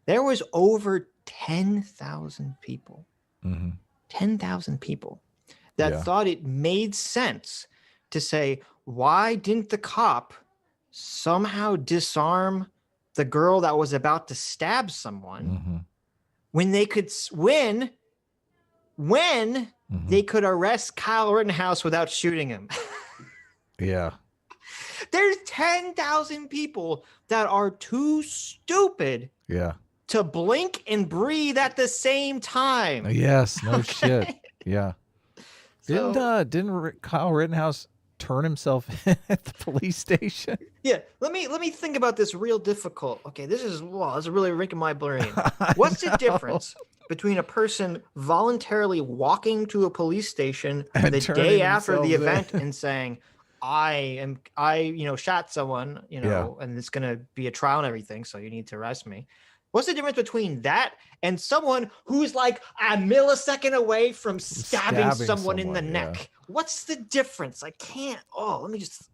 There was over 10,000 people, Mm-hmm. 10,000 people that Yeah. thought it made sense to say, why didn't the cop somehow disarm the girl that was about to stab someone Mm-hmm. when they could they could arrest Kyle Rittenhouse without shooting him? Yeah. There's 10,000 people that are too stupid Yeah. to blink and breathe at the same time. Yes. No shit. Yeah. So, Didn't Kyle Rittenhouse turn himself in at the police station? yeah, let me think about this real difficult. Okay, this is really wrecking my brain. I What's the know. difference between a person voluntarily walking to a police station And the turning day after the themselves event in. and saying, I shot someone, Yeah. and it's gonna be a trial and everything, so you need to arrest me. What's the difference between that and someone who's like a millisecond away from stabbing someone in the someone, yeah. neck? What's the difference? I can't. Let me just.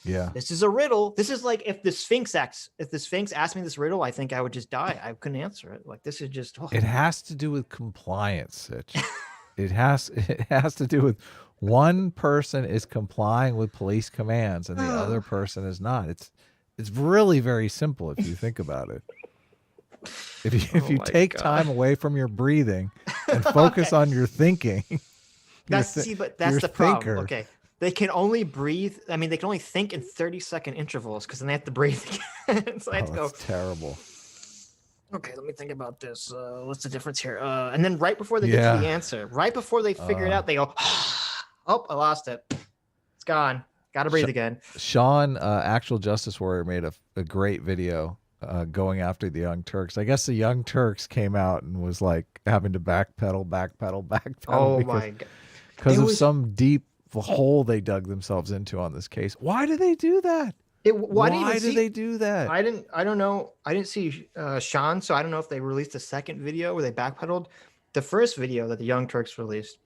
Yeah. This is a riddle. This is like if the Sphinx asked me this riddle, I think I would just die. I couldn't answer it. Like, this is just. It has to do with compliance, Sitch. it has to do with one person is complying with police commands and the other person is not. It's really very simple if you think about it. If you take time away from your breathing and focus on your thinking. That's the problem. Okay. They can only breathe. I mean, they can only think in 30-second intervals because then they have to breathe again. So I have to go. That's terrible. Okay, let me think about this. What's the difference here? And then right before they get to the answer, right before they figure it out, they go, oh, I lost it. It's gone. Got to breathe again. Sean, Actual Justice Warrior, made a great video going after the Young Turks. I guess the Young Turks came out and was like having to backpedal. Oh my God. Because of some deep hole they dug themselves into on this case. Why do they do that? Why do they do that? I don't know. I didn't see Sean, so I don't know if they released a second video where they backpedaled. The first video that the Young Turks released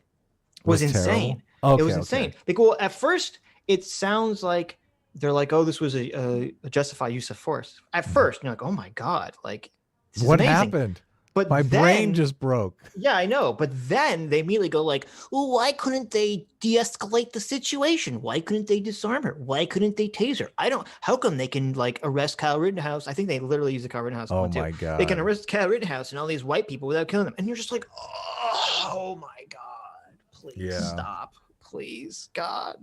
was insane. Okay, it was insane. Like, well, at first it sounds like they're like, oh, this was a justified use of force. At first, you're like, oh my God, like, this is what amazing. happened? But my brain just broke. Yeah, I know. But then they immediately go like, well, why couldn't they de-escalate the situation? Why couldn't they disarm her? Why couldn't they tase her? How come they can like arrest Kyle Rittenhouse? I think they literally use the Kyle Rittenhouse one too. Oh my God. They can arrest Kyle Rittenhouse and all these white people without killing them. And you're just like, oh my God, please stop. Please, God.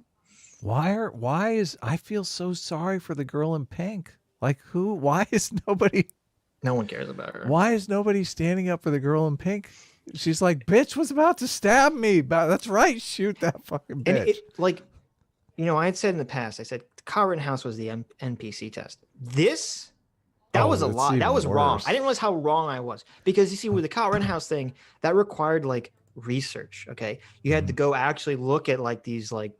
I feel so sorry for the girl in pink. Like why is nobody... No one cares about her. Why is nobody standing up for the girl in pink? She's like, bitch was about to stab me. That's right. Shoot that fucking bitch. And I had said in the past, I said Kyle Rittenhouse was the NPC test. That was a lot. That was wrong. I didn't realize how wrong I was. Because you see, with the Kyle Rittenhouse thing, that required like research. Okay. You had to go actually look at like these like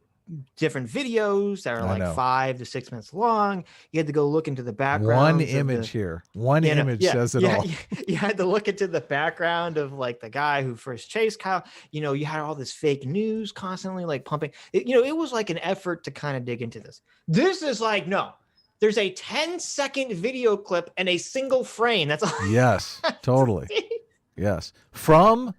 different videos that are like 5 to 6 minutes long. You had to go look into the background. One image says it all. You had to look into the background of like the guy who first chased Kyle. You had all this fake news constantly like pumping. It was like an effort to kind of dig into this. This is like, no, there's a 10-second video clip and a single frame. That's all. Yes, totally. Yes. From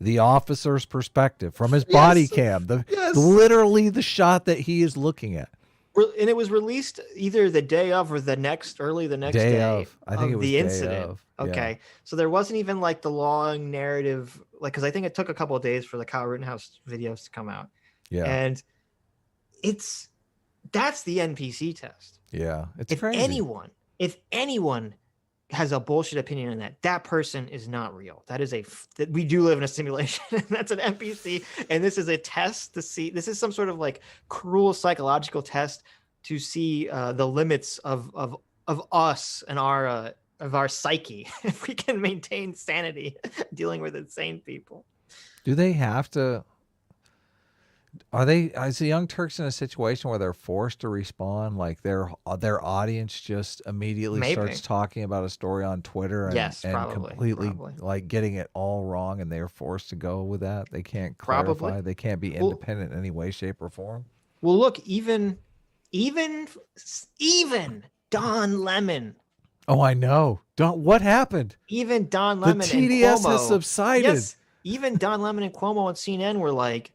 the officer's perspective, from his body cam, literally the shot that he is looking at. And it was released either the day of or the next day of. I think it was the day incident. Of. Okay. Yeah. So there wasn't even like the long narrative, like, because I think it took a couple of days for the Kyle Rittenhouse videos to come out. Yeah. And that's the NPC test. Yeah. It's crazy. If anyone has a bullshit opinion on that person is not real. We do live in a simulation. That's an NPC, and this is a test to see. This is some sort of like cruel psychological test to see the limits of us and our psyche, if we can maintain sanity dealing with insane people. Do they have to? Is the Young Turks in a situation where they're forced to respond? Like their audience just immediately starts talking about a story on Twitter and completely like getting it all wrong, and they're forced to go with that. They can't clarify. They can't be independent in any way, shape, or form. Well, look, even Don Lemon Oh, I know. What happened? Even Don The Lemon and TDS has Cuomo, subsided. yes, even Don Lemon and Cuomo on CNN were like,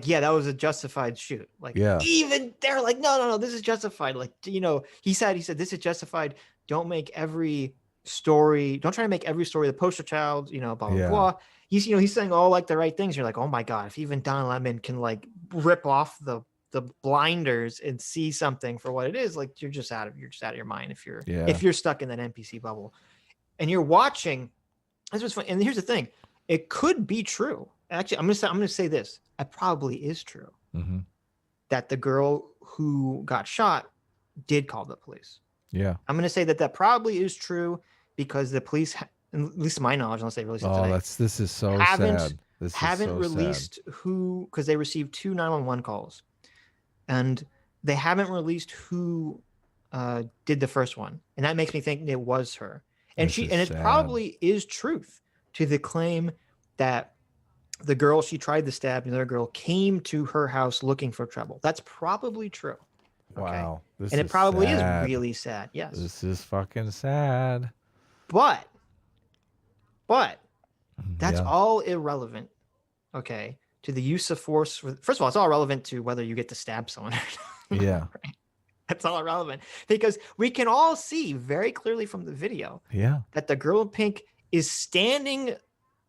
yeah, that was a justified shoot. Like, Yeah. even they're like, no, this is justified. Like, he said this is justified. Don't try to make every story the poster child, blah, blah, Yeah. blah. He's saying all like the right things. You're like, oh my God, if even Don Lemon can like rip off the blinders and see something for what it is, like you're just out of your mind if you're stuck in that NPC bubble. And you're watching. This was fun. And here's the thing. It could be true. Actually, I'm gonna say this. It probably is true that the girl who got shot did call the police. Yeah. I'm gonna say that probably is true because the police, at least to my knowledge, unless they released it today, this is so sad. Haven't released who, because they received 2 911 calls, and they haven't released who did the first one, and that makes me think it was her. And it probably is truth to the claim that the girl she tried to stab, another girl, came to her house looking for trouble. That's probably true. Okay? Wow. And it probably is really sad. Yes. This is fucking sad. But that's all irrelevant. Okay. To the use of force. First of all, it's all relevant to whether you get to stab someone. Yeah. Right? That's all irrelevant because we can all see very clearly from the video that the girl in pink is standing,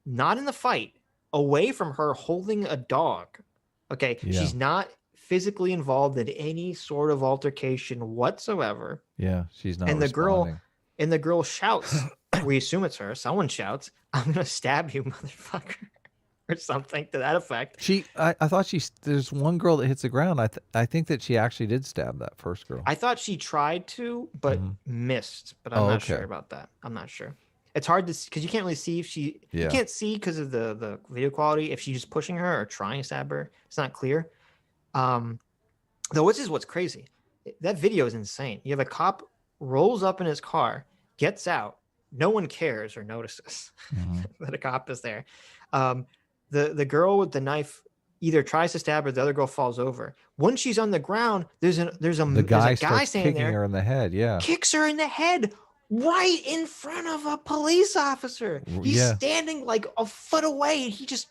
not in the fight, away from her holding a dog. Okay. Yeah. She's not physically involved in any sort of altercation whatsoever. Yeah. She's not. And the girl shouts, we assume it's her. Someone shouts, I'm going to stab you, motherfucker. Or something to that effect. I thought there's one girl that hits the ground. I think that she actually did stab that first girl. I thought she tried to, but missed. But I'm not sure about that. I'm not sure. It's hard to see because you can't really see if you can't see because of the video quality if she's just pushing her or trying to stab her. It's not clear. Though this is what's crazy. That video is insane. You have a cop rolls up in his car, gets out. No one cares or notices that a cop is there. The girl with the knife either tries to stab her, the other girl falls over. Once she's on the ground, there's a guy standing there, her in the head. Yeah, kicks her in the head right in front of a police officer. He's standing like a foot away, and he just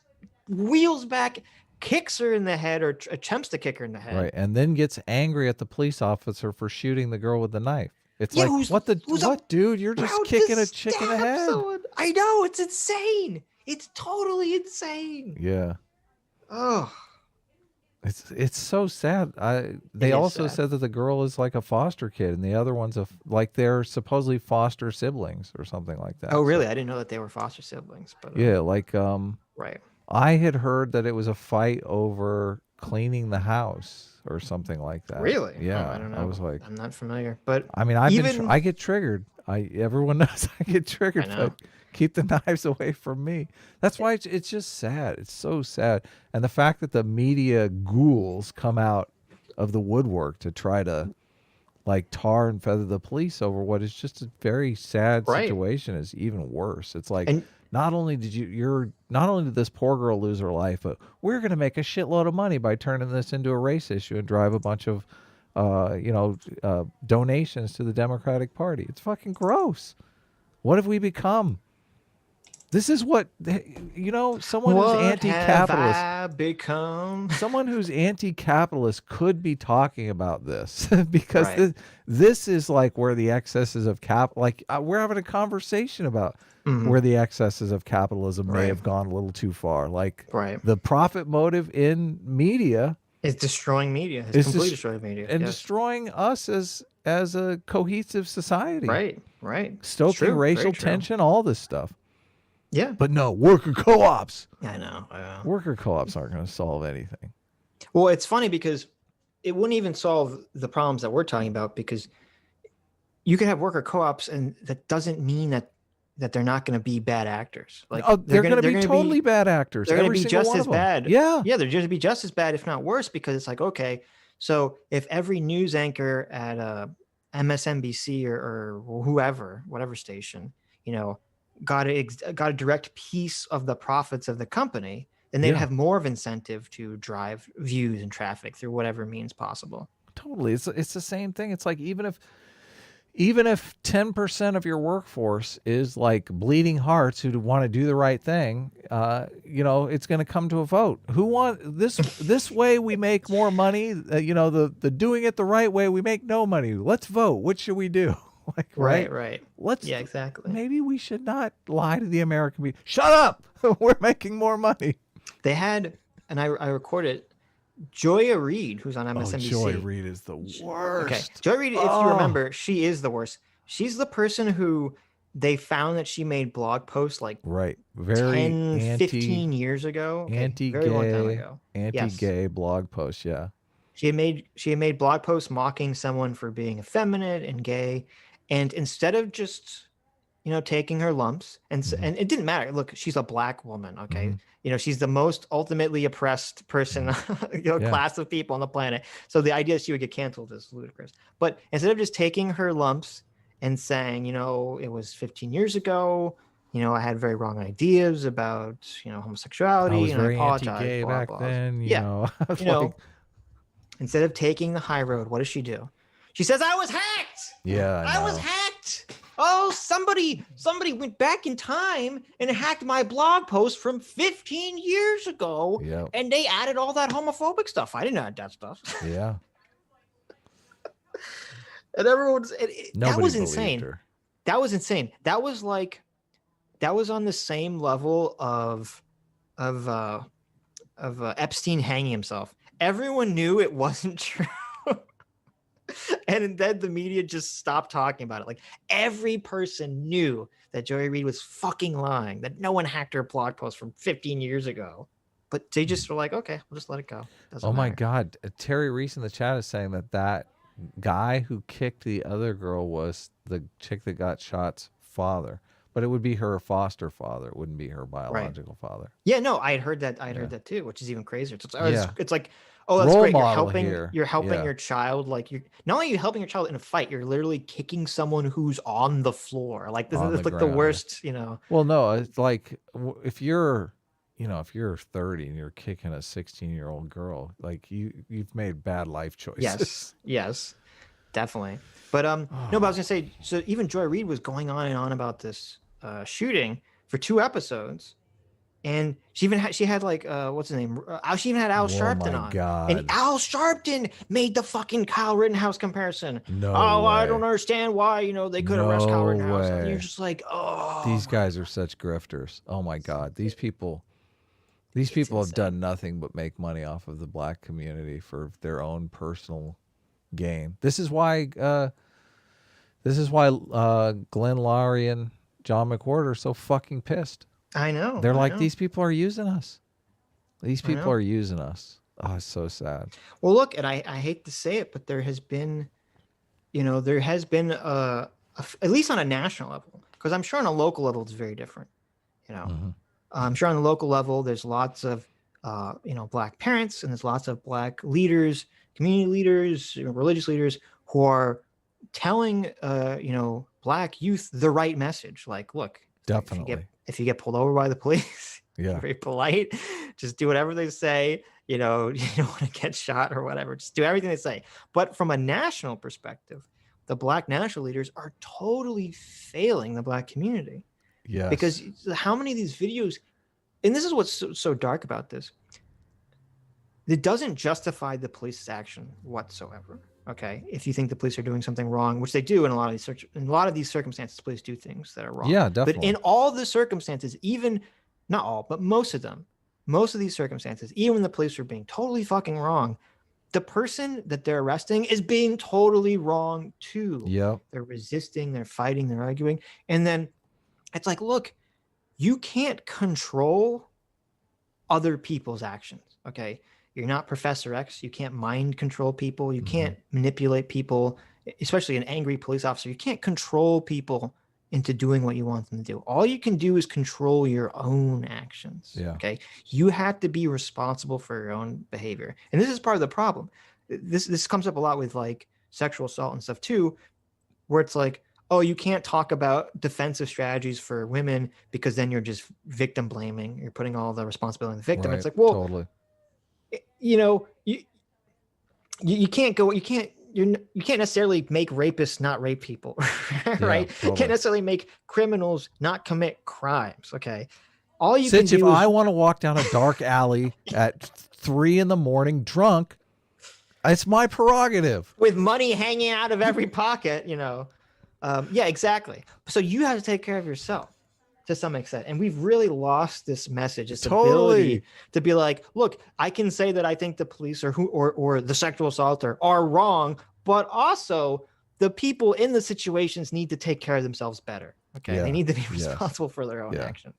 wheels back, kicks her in the head, or attempts to kick her in the head. Right, and then gets angry at the police officer for shooting the girl with the knife. It's like, what, dude? You're just kicking a chick in the head. I know, it's insane. It's totally insane. Yeah. Oh. It's so sad. They also said that the girl is like a foster kid and the other one's like they're supposedly foster siblings or something like that. Oh, really? I didn't know that they were foster siblings. But yeah, like right. I had heard that it was a fight over cleaning the house or something like that. Really? Yeah. Oh, I don't know. I was like, I'm not familiar, but I mean, I get triggered. Everyone knows I get triggered. But keep the knives away from me. That's why it's just sad. It's so sad. And the fact that the media ghouls come out of the woodwork to try to like tar and feather the police over what is just a very sad situation is even worse. It's like, not only did this poor girl lose her life, but we're going to make a shitload of money by turning this into a race issue and drive a bunch of donations to the Democratic Party. It's fucking gross. What have we become? This is what, someone who's anti-capitalist. Have I become? Someone who's anti-capitalist could be talking about this because this is like where the excesses of we're having a conversation about where the excesses of capitalism may have gone a little too far. Like the profit motive in media is destroying media. It's completely destroying media. And destroying us as a cohesive society. Right. Stoking racial tension, all this stuff. Yeah. But no, worker co-ops. I know. Worker co-ops aren't going to solve anything. Well, it's funny because it wouldn't even solve the problems that we're talking about because you can have worker co-ops and that doesn't mean that they're not going to be bad actors. Like they're going to be totally bad actors. They're going to be just as bad. Yeah. Yeah, they're going to be just as bad, if not worse, because it's like, okay, so if every news anchor at MSNBC or whoever, whatever station, got a direct piece of the profits of the company, then they'd have more of incentive to drive views and traffic through whatever means possible. Totally. It's the same thing. It's like even even if 10% of your workforce is like bleeding hearts who want to do the right thing, it's going to come to a vote. Who want this way we make more money, the doing it the right way, we make no money. Let's vote. What should we do? Like, Right. Let's, yeah, exactly. Maybe we should not lie to the American people. Shut up. We're making more money. They had, and I recorded Joya Reid, who's on MSNBC. Joy Reid is the worst. Okay. Joy Reid, if you remember, she is the worst. She's the person who they found that she made blog posts like very 10, 15 years ago. Okay, anti-gay, very long time ago. Anti-gay blog posts, yeah. She had made blog posts mocking someone for being effeminate and gay. And instead of just, taking her lumps, and it didn't matter. Look, she's a black woman, okay? She's the most ultimately oppressed person, class of people on the planet. So the idea she would get canceled is ludicrous. But instead of just taking her lumps and saying, it was 15 years ago, I had very wrong ideas about, homosexuality, I was and I very apologize. anti-gay blah, back blah. then. Instead of taking the high road, what does she do? She says, I was hacked. Yeah, I was hacked. Oh, somebody went back in time and hacked my blog post from 15 years ago. Yep. And they added all that homophobic stuff. I didn't add that stuff. Yeah. And everyone's that was insane. Her. That was insane. That was on the same level of Epstein hanging himself. Everyone knew it wasn't true. And then the media just stopped talking about it. Like, every person knew that Joy Reid was fucking lying, that no one hacked her blog post from 15 years ago. But they just were like, okay, we'll just let it go. Doesn't my matter. God. Terry Reese in the chat is saying that guy who kicked the other girl was the chick that got shot's father. But it would be her foster father. It wouldn't be her biological father. Yeah, no, I had heard that. I had heard that too, which is even crazier. It's like, oh, that's Role great. model You're helping your child. Like, you're not only are you helping your child in a fight, you're literally kicking someone who's on the floor. Like, this is like the worst, Well, no, it's like if you're 30 and you're kicking a 16-year-old girl, like you've made bad life choices. Yes, definitely. But no, but I was gonna say, so even Joy Reid was going on and on about this shooting for 2 episodes. And she had like what's his name? She even had Al Sharpton on. God. And Al Sharpton made the fucking Kyle Rittenhouse comparison. No way. I don't understand why they could arrest Kyle Rittenhouse. Way. And you're just like, oh. These guys are such grifters. Oh my God, these people have done nothing but make money off of the black community for their own personal gain. This is why Glenn Lowry and John McWhorter are so fucking pissed. I know. They're like, these people are using us. These people are using us. Oh, it's so sad. Well, look, and I hate to say it, but there has been, at least on a national level, because I'm sure on a local level it's very different. I'm sure on the local level there's lots of, black parents, and there's lots of black leaders, community leaders, religious leaders who are telling, black youth the right message. Like, look, definitely. If you get pulled over by the police, yeah, very polite. Just do whatever they say. You don't want to get shot or whatever. Just do everything they say. But from a national perspective, the black national leaders are totally failing the black community. Yeah. Because how many of these videos, and this is what's so dark about this, it doesn't justify the police's action whatsoever. Okay, if you think the police are doing something wrong, which they do in a lot of these circumstances, police do things that are wrong. Yeah, definitely. But in all the circumstances, even not all, but most of these circumstances, even when the police are being totally fucking wrong, the person that they're arresting is being totally wrong too. Yeah, they're resisting, they're fighting, they're arguing, and then it's like, look, you can't control other people's actions. Okay. You're not Professor X. You can't mind control people. You can't manipulate people, especially an angry police officer. You can't control people into doing what you want them to do. All you can do is control your own actions. Yeah. Okay. You have to be responsible for your own behavior. And this is part of the problem. This comes up a lot with like sexual assault and stuff too, where it's like, oh, you can't talk about defensive strategies for women because then you're just victim blaming. You're putting all the responsibility on the victim. Right. It's like, well, totally. you can't you can't necessarily make rapists not rape people, right? You totally. can't necessarily make criminals not commit crimes. Okay. All you Sitch, can do if is I want to walk down a dark alley at 3 a.m. drunk, it's my prerogative. with money hanging out of every pocket, yeah, exactly. So you have to take care of yourself to some extent. And we've really lost this message, this ability to be like, look, I can say that I think the police or the sexual assaulter are wrong, but also the people in the situations need to take care of themselves better. Okay. Yeah. They need to be Yes. responsible for their own Yeah. actions.